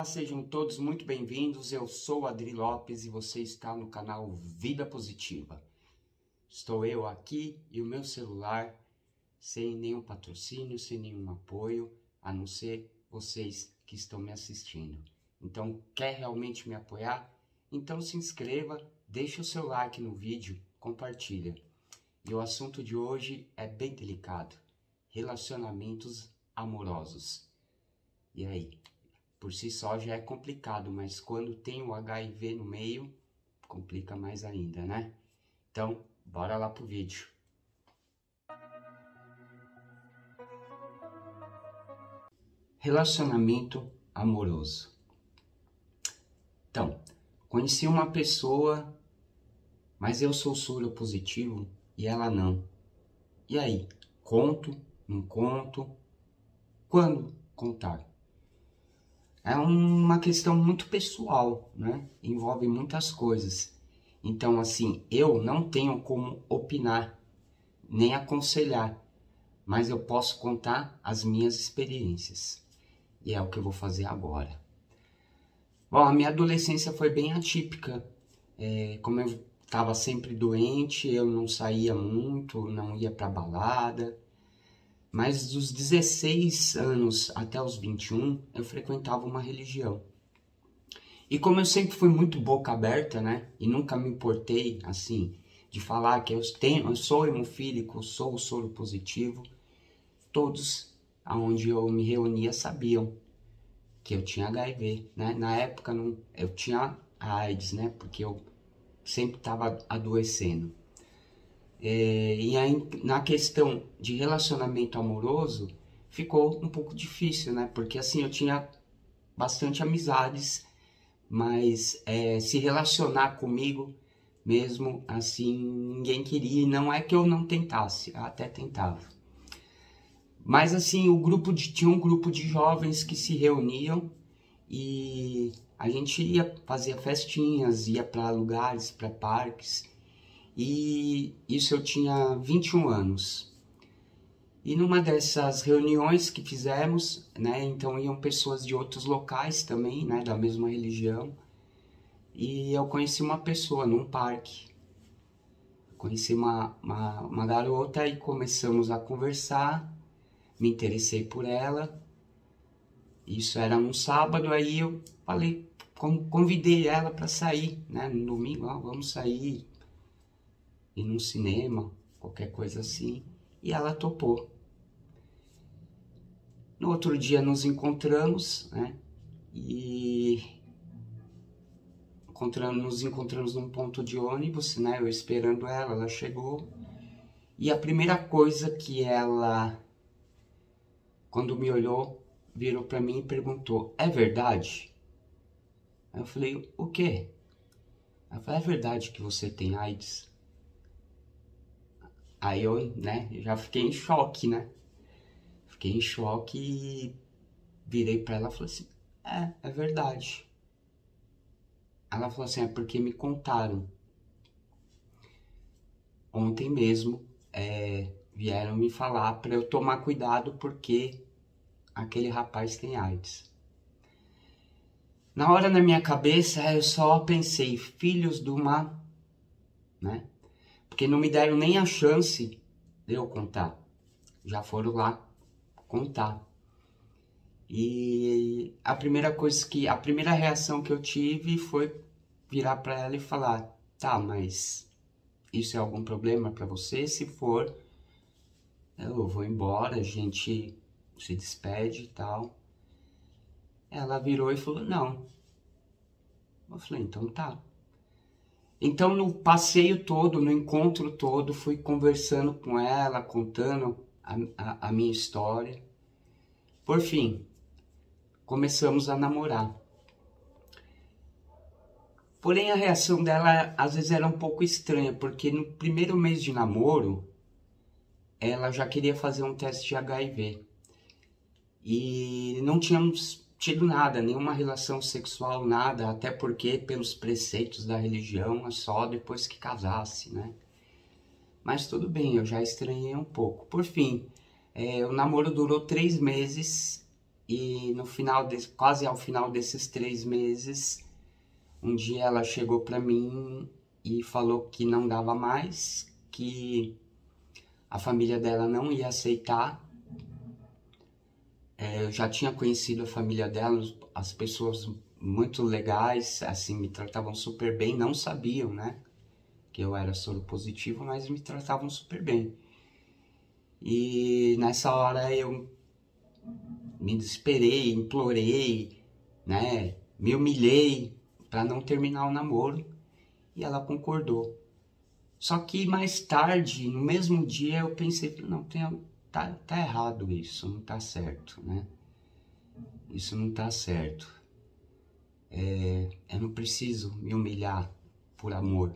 Olá, sejam todos muito bem-vindos. Eu sou Adri Lopes e você está no canal Vida Positiva. Estou eu aqui e o meu celular, sem nenhum patrocínio, sem nenhum apoio, a não ser vocês que estão me assistindo. Então, quer realmente me apoiar? Então se inscreva, deixe o seu like no vídeo, compartilha. E o assunto de hoje é bem delicado: relacionamentos amorosos. E aí? Por si só já é complicado, mas quando tem o HIV no meio, complica mais ainda, né? Então, bora lá pro vídeo. Relacionamento amoroso. Então, conheci uma pessoa, mas eu sou soro positivo e ela não. E aí? Conto? Não conto? Quando contar? É uma questão muito pessoal, né? Envolve muitas coisas. Então, assim, eu não tenho como opinar, nem aconselhar, mas eu posso contar as minhas experiências. E é o que eu vou fazer agora. Bom, a minha adolescência foi bem atípica. Como eu estava sempre doente, eu não saía muito, não ia para balada. Mas dos 16 anos até os 21, eu frequentava uma religião. E como eu sempre fui muito boca aberta, né? E nunca me importei, assim, de falar que eu sou hemofílico, sou soro positivo, todos aonde eu me reunia sabiam que eu tinha HIV, né? Na época eu tinha AIDS, né? Porque eu sempre estava adoecendo. E aí, na questão de relacionamento amoroso, ficou um pouco difícil, né? Porque assim, eu tinha bastante amizades, mas se relacionar comigo mesmo, assim, ninguém queria. E não é que eu não tentasse, eu até tentava. Mas assim, tinha um grupo de jovens que se reuniam e a gente ia fazer festinhas, ia para lugares, para parques. E isso eu tinha 21 anos. E numa dessas reuniões que fizemos, né, então iam pessoas de outros locais também, né, da mesma religião. E eu conheci uma pessoa num parque. Conheci uma garota e começamos a conversar. Me interessei por ela. Isso era num sábado, aí eu falei, convidei ela para sair, né, no domingo, vamos sair. Ir num cinema, qualquer coisa assim, e ela topou. No outro dia nos encontramos, né, e nos encontramos num ponto de ônibus, né, eu esperando ela chegou, e a primeira coisa que ela, quando me olhou, virou para mim e perguntou: é verdade? Aí eu falei: o quê? Ela falou: é verdade que você tem AIDS? Aí eu, né, já fiquei em choque, né? Fiquei em choque e virei pra ela e falei assim: é verdade. Ela falou assim: é porque me contaram. Ontem mesmo vieram me falar pra eu tomar cuidado porque aquele rapaz tem AIDS. Na hora, na minha cabeça, eu só pensei: filhos de uma, né? Porque não me deram nem a chance de eu contar. Já foram lá contar. E a primeira reação que eu tive foi virar para ela e falar: tá, mas isso é algum problema para você? Se for, eu vou embora, a gente se despede e tal. Ela virou e falou: não. Eu falei: então tá. Então no passeio todo, no encontro todo, fui conversando com ela, contando a minha história. Por fim, começamos a namorar. Porém, a reação dela às vezes era um pouco estranha, porque no primeiro mês de namoro, ela já queria fazer um teste de HIV. E não tínhamos tido nada, nenhuma relação sexual, nada, até porque pelos preceitos da religião é só depois que casasse, né? Mas tudo bem, eu já estranhei um pouco. Por fim, o namoro durou 3 meses E no final, quase ao final desses 3 meses, um dia ela chegou para mim e falou que não dava mais, que a família dela não ia aceitar. Eu já tinha conhecido a família dela, as pessoas muito legais, assim, me tratavam super bem, não sabiam, né, que eu era soro positivo, mas me tratavam super bem. E nessa hora eu me desesperei, implorei, né, me humilhei para não terminar o namoro, e ela concordou. Só que mais tarde, no mesmo dia, eu pensei, não, tá errado isso, não tá certo, né? Isso não tá certo. Eu não preciso me humilhar por amor.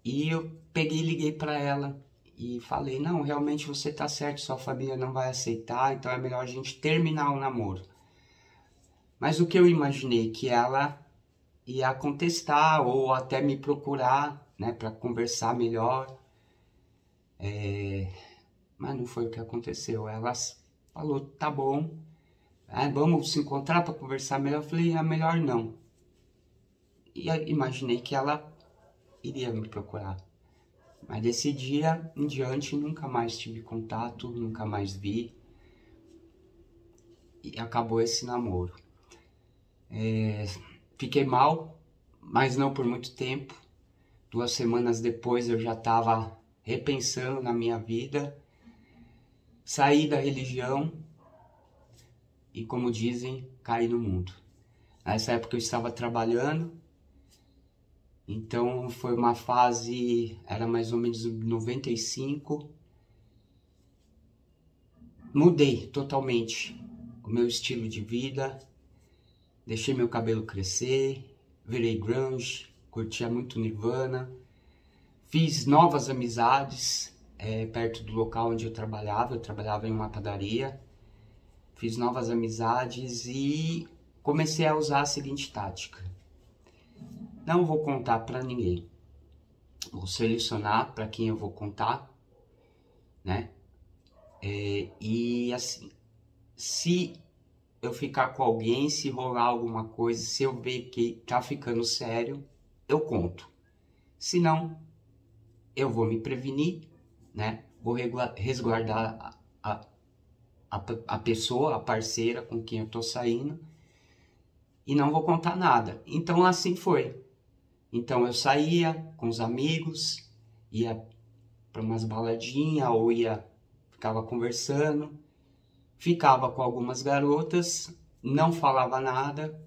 E eu peguei e liguei para ela e falei, não, realmente você tá certo, sua família não vai aceitar, então é melhor a gente terminar o namoro. Mas o que eu imaginei que ela ia contestar ou até me procurar, né, para conversar melhor. Mas não foi o que aconteceu. Ela falou, tá bom, vamos se encontrar para conversar melhor. Eu falei, melhor não. E imaginei que ela iria me procurar. Mas desse dia em diante nunca mais tive contato, nunca mais vi. E acabou esse namoro. Fiquei mal, mas não por muito tempo. 2 semanas depois eu já estava repensando na minha vida. Saí da religião e, como dizem, caí no mundo. Nessa época eu estava trabalhando, então foi uma fase, era mais ou menos 95. Mudei totalmente o meu estilo de vida, deixei meu cabelo crescer, virei grunge, curtia muito Nirvana, fiz novas amizades perto do local onde eu trabalhava em uma padaria, fiz novas amizades e comecei a usar a seguinte tática: não vou contar para ninguém, vou selecionar para quem eu vou contar, né? E assim, se eu ficar com alguém, se rolar alguma coisa, se eu ver que tá ficando sério, eu conto. Se não, eu vou me prevenir, né? Vou resguardar a pessoa, a parceira com quem eu tô saindo, e não vou contar nada. Então assim foi. Então eu saía com os amigos, ia para umas baladinhas ou ficava conversando, ficava com algumas garotas, não falava nada.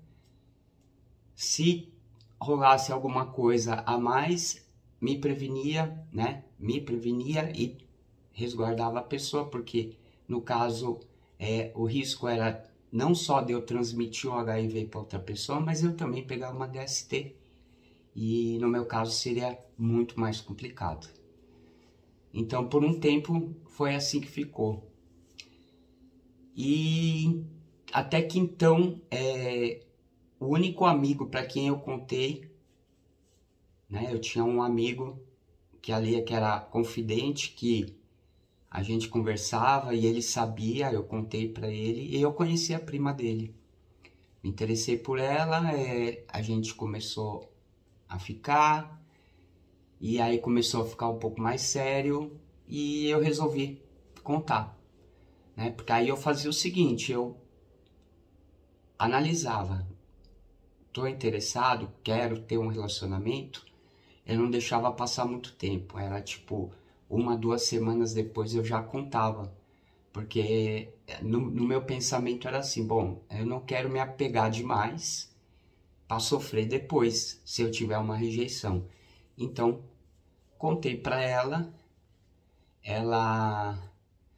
Se rolasse alguma coisa a mais, me prevenia, né? Me prevenia e resguardava a pessoa, porque no caso o risco era não só de eu transmitir o HIV para outra pessoa, mas eu também pegar uma DST. E no meu caso seria muito mais complicado. Então por um tempo foi assim que ficou. E até que então o único amigo para quem eu contei, né, eu tinha um amigo que era confidente, que a gente conversava e ele sabia, eu contei para ele, e eu conheci a prima dele. Me interessei por ela, a gente começou a ficar, e aí começou a ficar um pouco mais sério, e eu resolvi contar, né? Porque aí eu fazia o seguinte, eu analisava, tô interessado, quero ter um relacionamento, eu não deixava passar muito tempo, era tipo 1, 2 semanas depois eu já contava, porque no meu pensamento era assim, bom, eu não quero me apegar demais para sofrer depois, se eu tiver uma rejeição. Então, contei para ela, ela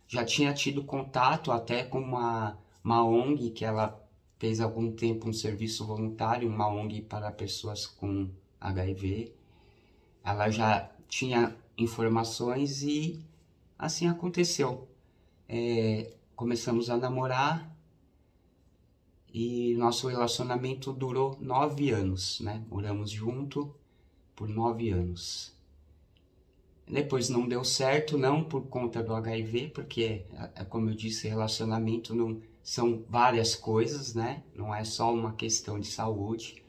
já tinha tido contato até com uma ONG que ela fez há algum tempo um serviço voluntário, uma ONG para pessoas com HIV. Ela já tinha informações e assim aconteceu. Começamos a namorar e nosso relacionamento durou 9 anos, né? Moramos junto por 9 anos. Depois não deu certo, não por conta do HIV, porque, como eu disse, relacionamento não, são várias coisas, né? Não é só uma questão de saúde.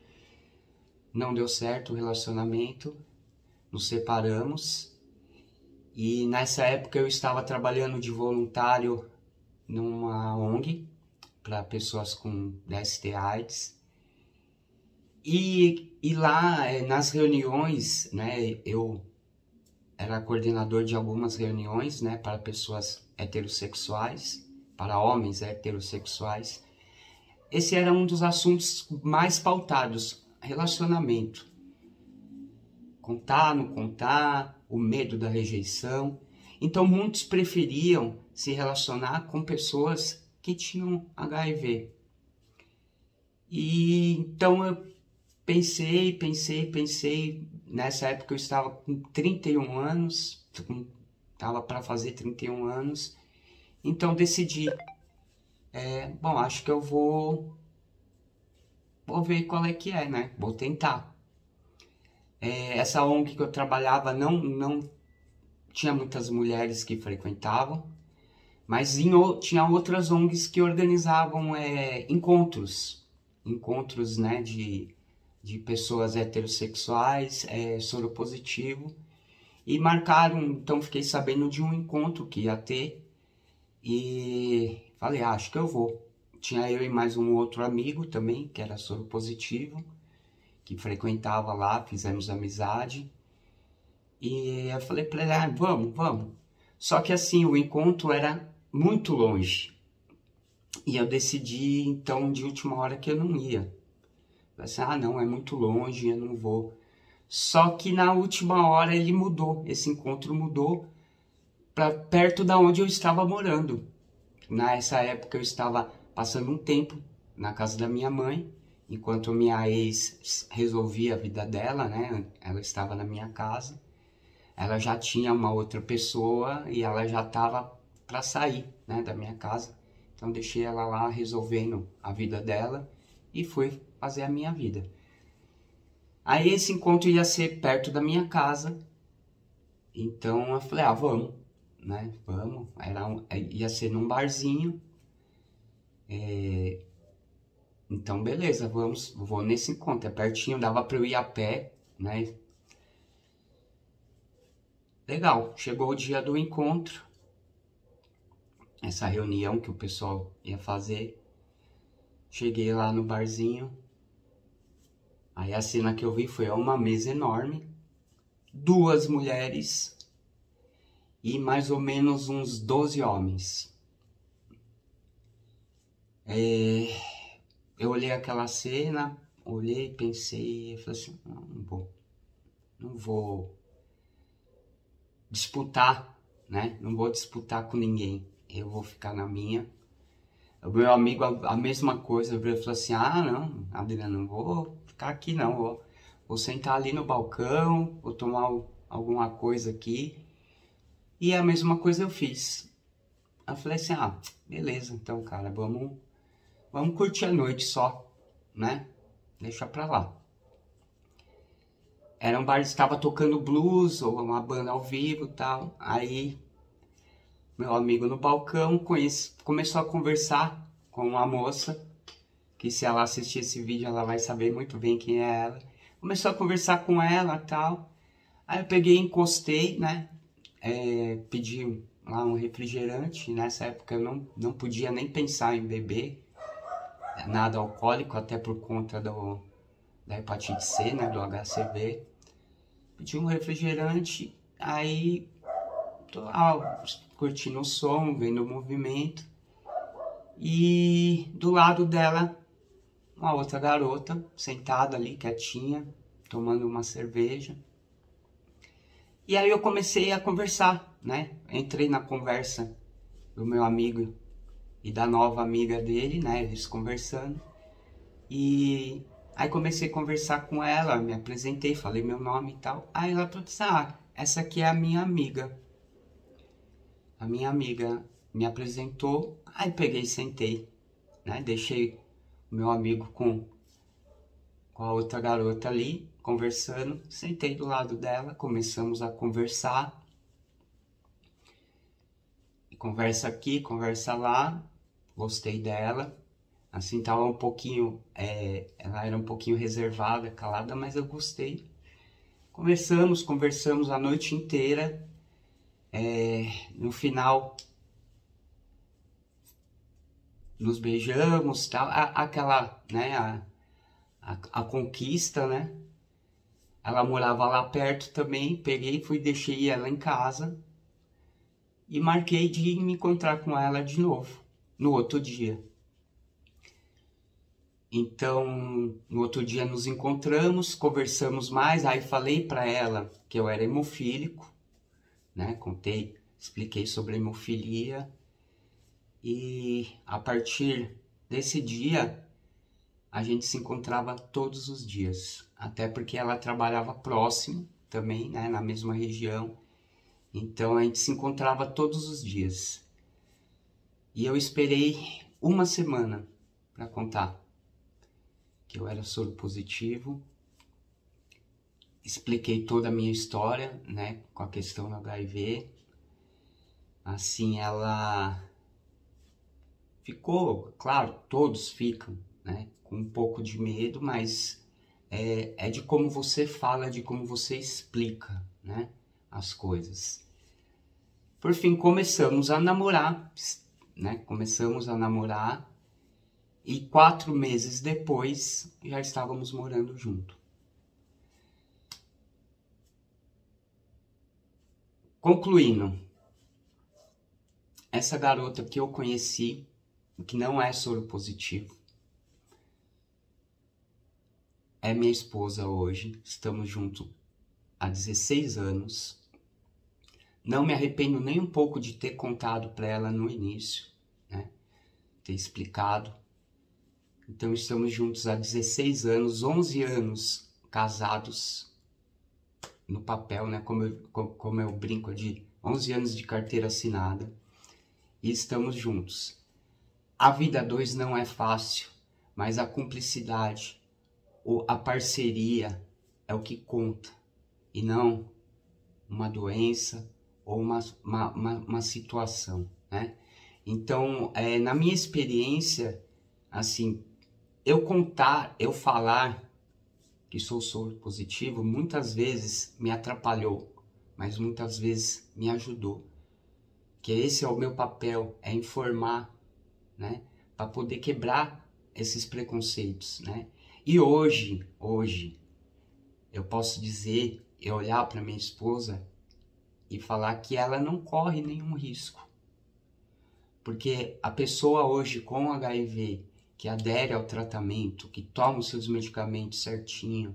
Não deu certo o relacionamento, nos separamos. E nessa época eu estava trabalhando de voluntário numa ONG para pessoas com DST/AIDS. E lá, nas reuniões, né, eu era coordenador de algumas reuniões, né, para pessoas heterossexuais, para homens heterossexuais. Esse era um dos assuntos mais pautados, relacionamento. Contar, não contar, o medo da rejeição. Então muitos preferiam se relacionar com pessoas que tinham HIV. E então eu pensei, nessa época eu estava com 31 anos, estava para fazer 31 anos, então decidi, bom, acho que eu vou ver qual é que é, né, vou tentar. Essa ONG que eu trabalhava não tinha muitas mulheres que frequentavam, mas tinha outras ONGs que organizavam encontros, né, de pessoas heterossexuais, soropositivo, e marcaram, então fiquei sabendo de um encontro que ia ter, e falei, acho que eu vou. Tinha eu e mais um outro amigo também, que era soropositivo, que frequentava lá, fizemos amizade, e eu falei para ele, vamos. Só que assim, o encontro era muito longe, e eu decidi, então, de última hora que eu não ia. Assim, não, é muito longe, eu não vou. Só que na última hora ele mudou, esse encontro mudou para perto da onde eu estava morando. Nessa época eu estava passando um tempo na casa da minha mãe, enquanto minha ex resolvia a vida dela, né? Ela estava na minha casa. Ela já tinha uma outra pessoa e ela já estava para sair, né, da minha casa. Então deixei ela lá resolvendo a vida dela e fui fazer a minha vida. Aí esse encontro ia ser perto da minha casa, então eu falei, vamos, né, vamos. Ia ser num barzinho, então beleza, vou nesse encontro, é pertinho, dava para eu ir a pé, né. Legal, chegou o dia do encontro, essa reunião que o pessoal ia fazer, cheguei lá no barzinho. Aí a cena que eu vi foi uma mesa enorme, 2 mulheres e mais ou menos uns 12 homens. Eu olhei aquela cena, pensei e falei assim, não vou disputar, né? Não vou disputar com ninguém, eu vou ficar na minha. O meu amigo, a mesma coisa, ele falou assim, não, Adriano, não vou ficar aqui não, vou sentar ali no balcão, vou tomar alguma coisa aqui. E a mesma coisa eu fiz. Eu falei assim, beleza, então, cara, vamos curtir a noite só, né? Deixa pra lá. Era um bar que estava tocando blues, ou uma banda ao vivo e tal. Aí, meu amigo no balcão começou a conversar com uma moça, que se ela assistir esse vídeo, ela vai saber muito bem quem é ela. Começou a conversar com ela e tal. Aí eu peguei, encostei, né? Pedi lá um refrigerante. Nessa época eu não podia nem pensar em beber nada alcoólico, até por conta da hepatite C, né, do HCV. Pedi um refrigerante, aí tô lá curtindo o som, vendo o movimento. E do lado dela, uma outra garota, sentada ali, quietinha, tomando uma cerveja. E aí eu comecei a conversar, né? Entrei na conversa do meu amigo e da nova amiga dele, né? Eles conversando. E aí comecei a conversar com ela, me apresentei, falei meu nome e tal. Aí ela falou assim, essa aqui é a minha amiga. A minha amiga me apresentou, aí peguei e sentei, né? Deixei o meu amigo com a outra garota ali, conversando. Sentei do lado dela, começamos a conversar. conversa aqui, conversa lá, gostei dela. Assim, tava um pouquinho, ela era um pouquinho reservada, calada, mas eu gostei. Conversamos a noite inteira. No final, nos beijamos, tal, aquela, né, a conquista, né? Ela morava lá perto também, peguei, deixei ela em casa e marquei de me encontrar com ela de novo, no outro dia. Então, no outro dia nos encontramos, conversamos mais, aí falei para ela que eu era hemofílico, né? Expliquei sobre a hemofilia e a partir desse dia a gente se encontrava todos os dias, até porque ela trabalhava próximo também, né, na mesma região, então a gente se encontrava todos os dias. E eu esperei uma semana para contar que eu era soro positivo, expliquei toda a minha história, né, com a questão do HIV. Assim, ela ficou, claro, todos ficam, né, com um pouco de medo, mas é de como você fala, de como você explica, né, as coisas. Por fim, começamos a namorar, né, e 4 meses depois já estávamos morando junto. Concluindo, essa garota que eu conheci, que não é soro positivo, é minha esposa hoje, estamos juntos há 16 anos. Não me arrependo nem um pouco de ter contado para ela no início, né? Ter explicado. Então estamos juntos há 16 anos, 11 anos casados no papel, né? Como eu brinco, de 11 anos de carteira assinada. E estamos juntos. A vida a dois não é fácil, mas a cumplicidade, a parceria é o que conta, e não uma doença ou uma situação, né? Então, na minha experiência, assim, eu falar que sou soro positivo, muitas vezes me atrapalhou, mas muitas vezes me ajudou. Que esse é o meu papel, é informar, né? Para poder quebrar esses preconceitos, né? E hoje, eu posso dizer, eu olhar para minha esposa e falar que ela não corre nenhum risco. Porque a pessoa hoje com HIV, que adere ao tratamento, que toma os seus medicamentos certinho,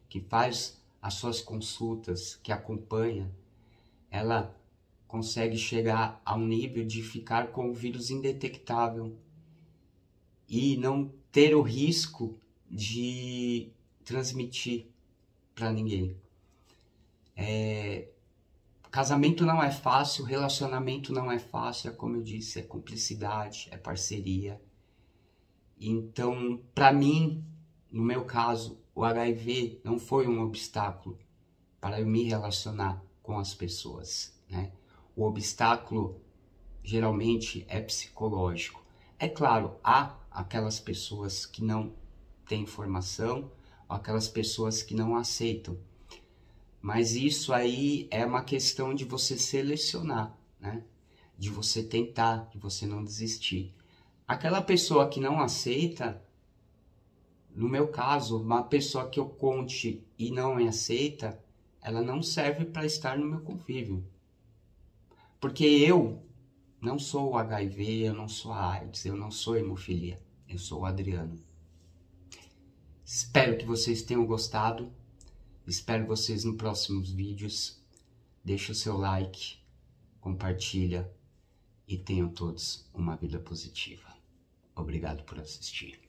que faz as suas consultas, que acompanha, ela consegue chegar a um nível de ficar com o vírus indetectável e não ter o risco de transmitir para ninguém. Casamento não é fácil, relacionamento não é fácil, é como eu disse, é cumplicidade, é parceria. Então, para mim, no meu caso, o HIV não foi um obstáculo para eu me relacionar com as pessoas, né? O obstáculo geralmente é psicológico. É claro, há aquelas pessoas que não têm informação, ou aquelas pessoas que não aceitam. Mas isso aí é uma questão de você selecionar, né? De você tentar, de você não desistir. Aquela pessoa que não aceita, no meu caso, uma pessoa que eu conte e não me aceita, ela não serve para estar no meu convívio. Porque eu não sou o HIV, eu não sou a AIDS, eu não sou a hemofilia, eu sou o Adriano. Espero que vocês tenham gostado. Espero vocês nos próximos vídeos. Deixa o seu like, compartilha e tenham todos uma vida positiva. Obrigado por assistir.